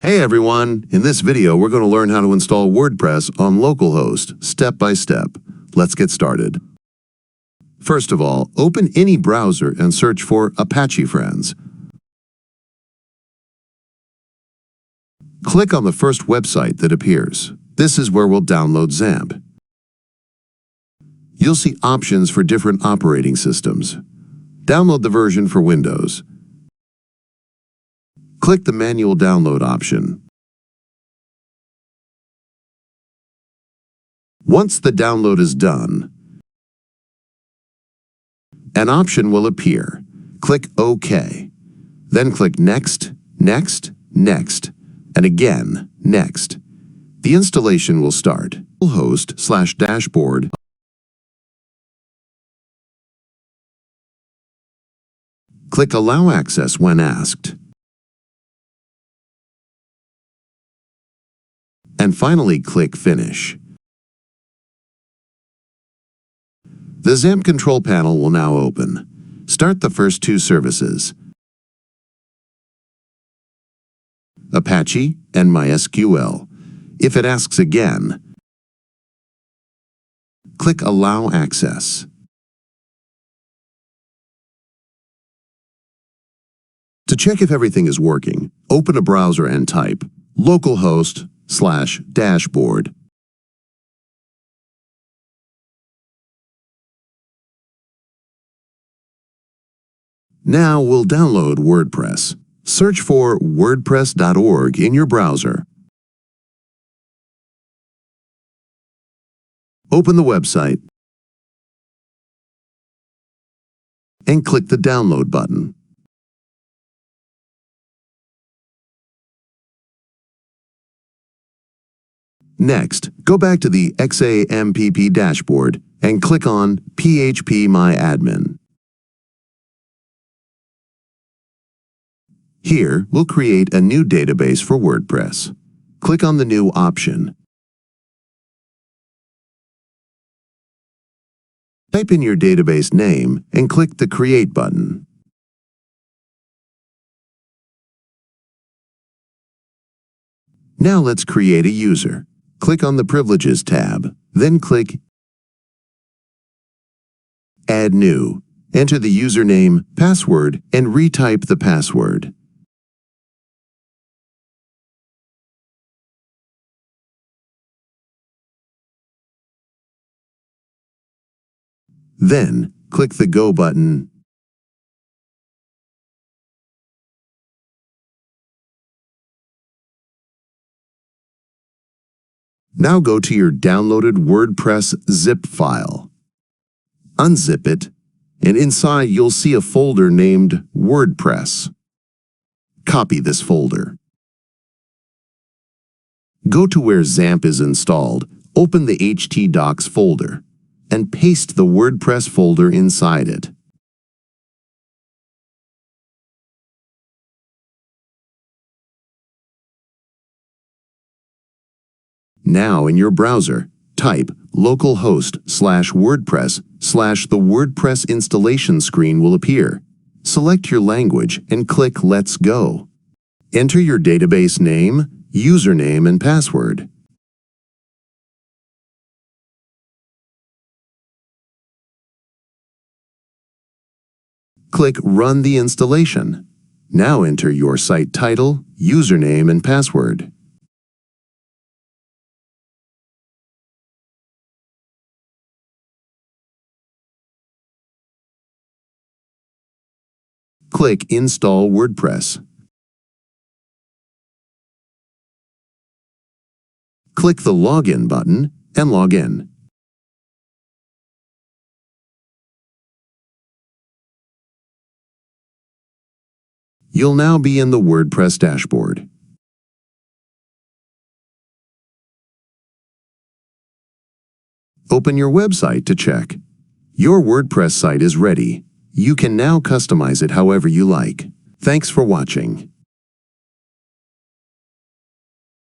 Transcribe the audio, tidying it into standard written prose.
Hey everyone! In this video, we're going to learn how to install WordPress on localhost, step by step. Let's get started. First of all, open any browser and search for Apache Friends. Click on the first website that appears. This is where we'll download XAMPP. You'll see options for different operating systems. Download the version for Windows. Click the manual download option. Once the download is done, an option will appear. Click OK. Then click Next, Next, Next, and again Next. The installation will start. Host/dashboard. Click Allow Access when asked. And finally click Finish. The XAMPP control panel will now open. Start the first two services, Apache and MySQL. If it asks again, click Allow Access. To check if everything is working, open a browser and type localhost/dashboard. Now we'll download WordPress. Search for wordpress.org in your browser. Open the website and click the download button. Next, go back to the XAMPP dashboard and click on phpMyAdmin. Here, we'll create a new database for WordPress. Click on the New option. Type in your database name and click the Create button. Now let's create a user. Click on the Privileges tab, then click Add New. Enter the username, password, and retype the password. Then, click the Go button. Now go to your downloaded WordPress zip file. Unzip it, and inside you'll see a folder named WordPress. Copy this folder. Go to where XAMPP is installed, open the htdocs folder, and paste the WordPress folder inside it. Now in your browser, type localhost/WordPress/ the WordPress installation screen will appear. Select your language and click Let's Go. Enter your database name, username, and password. Click Run the installation. Now enter your site title, username, and password. Click Install WordPress. Click the Login button and log in. You'll now be in the WordPress dashboard. Open your website to check. Your WordPress site is ready. You can now customize it however you like. Thanks for watching.